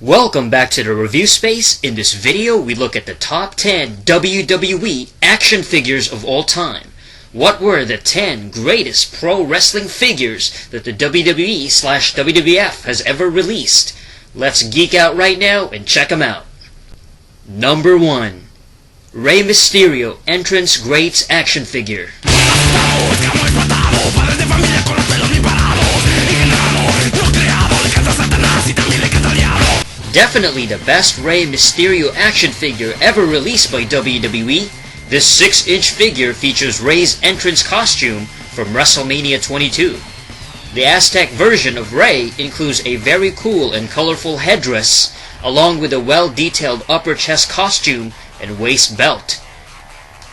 Welcome back to the review space. In this video, we look at the top 10 WWE action figures of all time. What were the 10 greatest pro wrestling figures that the WWE/WWF has ever released? Let's geek out right now and check them out. Number 1. Rey Mysterio Entrance Greats Action Figure. Definitely the best Rey Mysterio action figure ever released by WWE, this 6-inch figure features Rey's entrance costume from WrestleMania 22. The Aztec version of Rey includes a very cool and colorful headdress, along with a well-detailed upper chest costume and waist belt.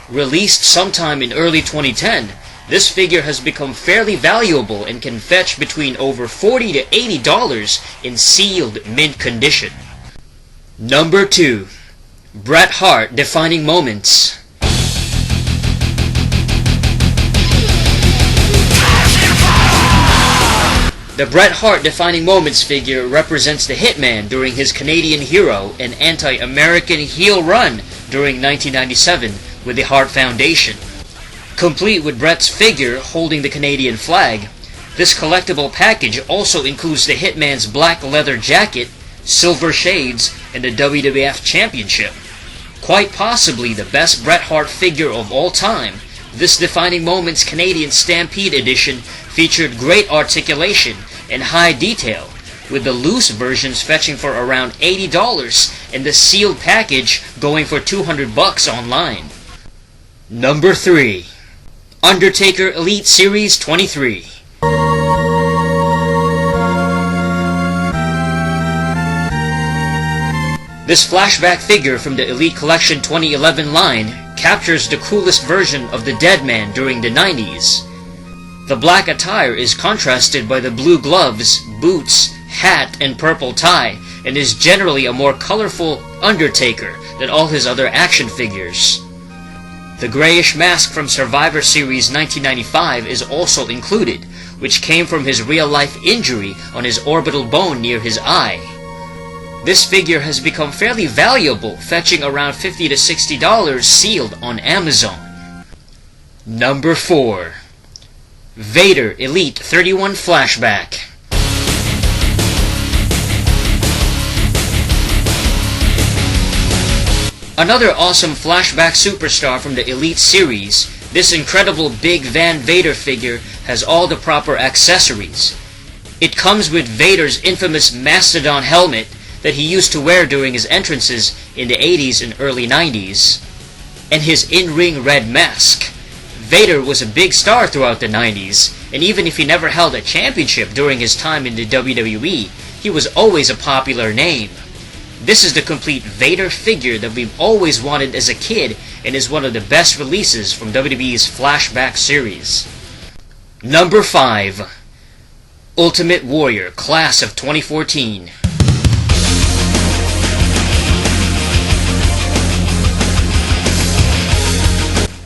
Released sometime in early 2010, this figure has become fairly valuable and can fetch between over $40 to $80 in sealed mint condition. Number 2. Bret Hart Defining Moments. The Bret Hart Defining Moments figure represents the Hitman during his Canadian hero and anti-American heel run during 1997 with the Hart Foundation. Complete with Bret's figure holding the Canadian flag, this collectible package also includes the Hitman's black leather jacket, silver shades, and the WWF Championship. Quite possibly the best Bret Hart figure of all time, this Defining Moments Canadian Stampede edition featured great articulation and high detail, with the loose versions fetching for around $80 and the sealed package going for $200 online. Number 3. Undertaker Elite Series 23. This flashback figure from the Elite Collection 2011 line captures the coolest version of the Dead Man during the 90s. The black attire is contrasted by the blue gloves, boots, hat, and purple tie, and is generally a more colorful Undertaker than all his other action figures. The grayish mask from Survivor Series 1995 is also included, which came from his real-life injury on his orbital bone near his eye. This figure has become fairly valuable, fetching around $50 to $60 sealed on Amazon. Number 4. Vader Elite 31 Flashback. Another awesome flashback superstar from the Elite series, this incredible Big Van Vader figure has all the proper accessories. It comes with Vader's infamous Mastodon helmet that he used to wear during his entrances in the 80s and early 90s, and his in-ring red mask. Vader was a big star throughout the 90s, and even if he never held a championship during his time in the WWE, he was always a popular name. This is the complete Vader figure that we've always wanted as a kid and is one of the best releases from WWE's Flashback series. Number 5. Ultimate Warrior Class of 2014.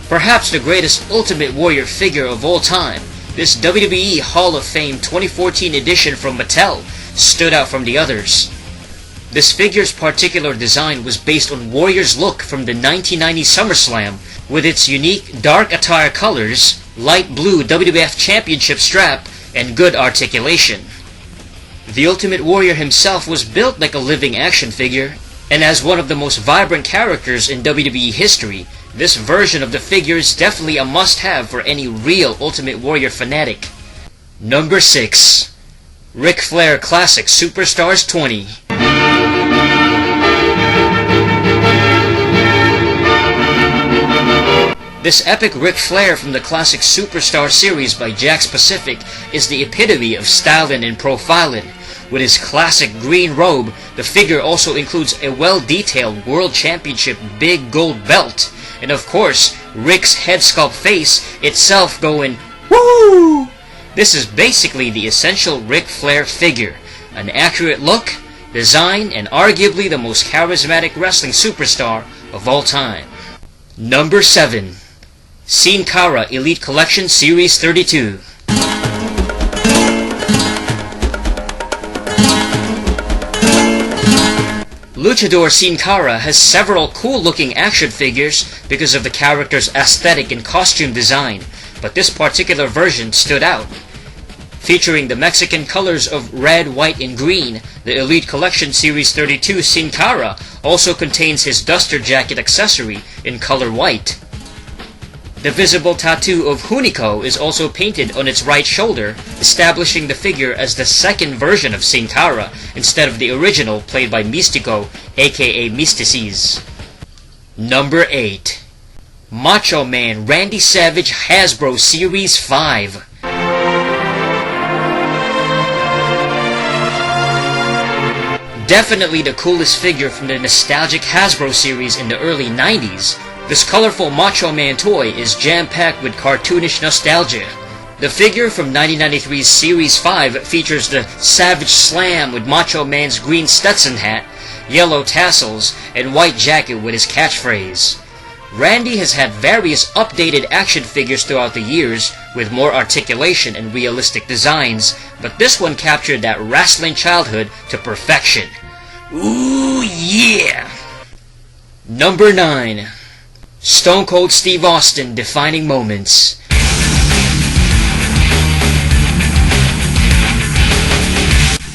Perhaps the greatest Ultimate Warrior figure of all time, this WWE Hall of Fame 2014 edition from Mattel stood out from the others. This figure's particular design was based on Warrior's look from the 1990 SummerSlam, with its unique dark attire colors, light blue WWF Championship strap, and good articulation. The Ultimate Warrior himself was built like a living action figure, and as one of the most vibrant characters in WWE history, this version of the figure is definitely a must-have for any real Ultimate Warrior fanatic. Number 6. Ric Flair Classic Superstars 20. This epic Ric Flair from the classic Superstar series by Jakks Pacific is the epitome of styling and profiling. With his classic green robe, the figure also includes a well-detailed World Championship big gold belt, and of course, Ric's head sculpt face itself going, "Woo!" This is basically the essential Ric Flair figure, an accurate look, design, and arguably the most charismatic wrestling superstar of all time. Number 7. Cara Elite Collection Series 32. Luchador Sin Cara has several cool-looking action figures because of the character's aesthetic and costume design, but this particular version stood out. Featuring the Mexican colors of red, white, and green, the Elite Collection Series 32 Sin Cara also contains his duster jacket accessory in color white. The visible tattoo of Hunico is also painted on its right shoulder, establishing the figure as the second version of Sin Cara instead of the original played by Mystico, aka Mystices. Number 8. Macho Man Randy Savage Hasbro Series 5. Definitely the coolest figure from the nostalgic Hasbro series in the early 90s, this colorful Macho Man toy is jam-packed with cartoonish nostalgia. The figure from 1993's Series 5 features the Savage Slam with Macho Man's green Stetson hat, yellow tassels, and white jacket with his catchphrase. Randy has had various updated action figures throughout the years with more articulation and realistic designs, but this one captured that wrestling childhood to perfection. Ooh yeah! Number 9. Stone Cold Steve Austin Defining Moments.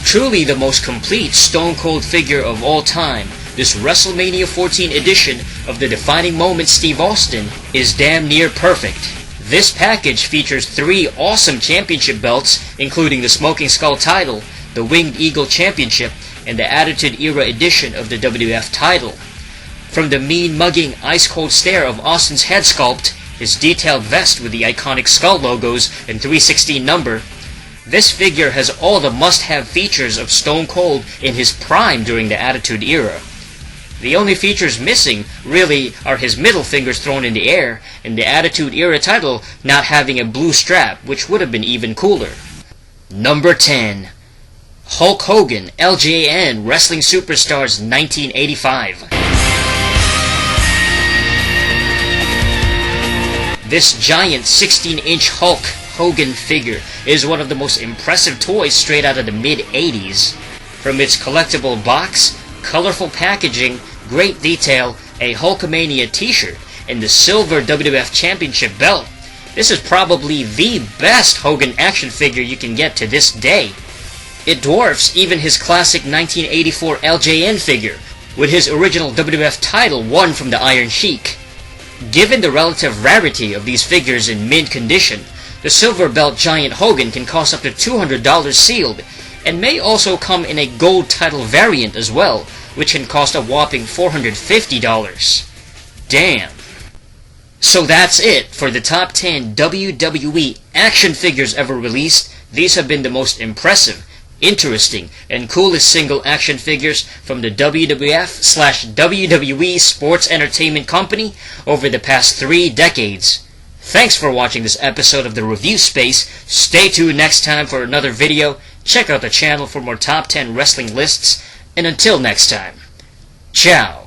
Truly the most complete Stone Cold figure of all time, this WrestleMania 14 edition of the Defining Moments Steve Austin is damn near perfect. This package features 3 awesome championship belts, including the Smoking Skull title, the Winged Eagle Championship, and the Attitude Era edition of the WWF title. From the mean-mugging, ice-cold stare of Austin's head sculpt, his detailed vest with the iconic skull logos and 316 number, this figure has all the must-have features of Stone Cold in his prime during the Attitude Era. The only features missing, really, are his middle fingers thrown in the air, and the Attitude Era title not having a blue strap, which would have been even cooler. Number 10. Hulk Hogan, LJN Wrestling Superstars 1985. This giant 16-inch Hulk Hogan figure is one of the most impressive toys straight out of the mid-80s. From its collectible box, colorful packaging, great detail, a Hulkamania t-shirt, and the silver WWF Championship belt, this is probably the best Hogan action figure you can get to this day. It dwarfs even his classic 1984 LJN figure, with his original WWF title won from the Iron Sheik. Given the relative rarity of these figures in mint condition, the silver belt giant Hogan can cost up to $200 sealed, and may also come in a gold title variant as well, which can cost a whopping $450. Damn. So that's it for the top 10 WWE action figures ever released. These have been the most impressive, interesting, and coolest single action figures from the WWF/WWE Sports Entertainment Company over the past 3 decades. Thanks for watching this episode of The Review Space. Stay tuned next time for another video. Check out the channel for more top 10 wrestling lists. And until next time, ciao.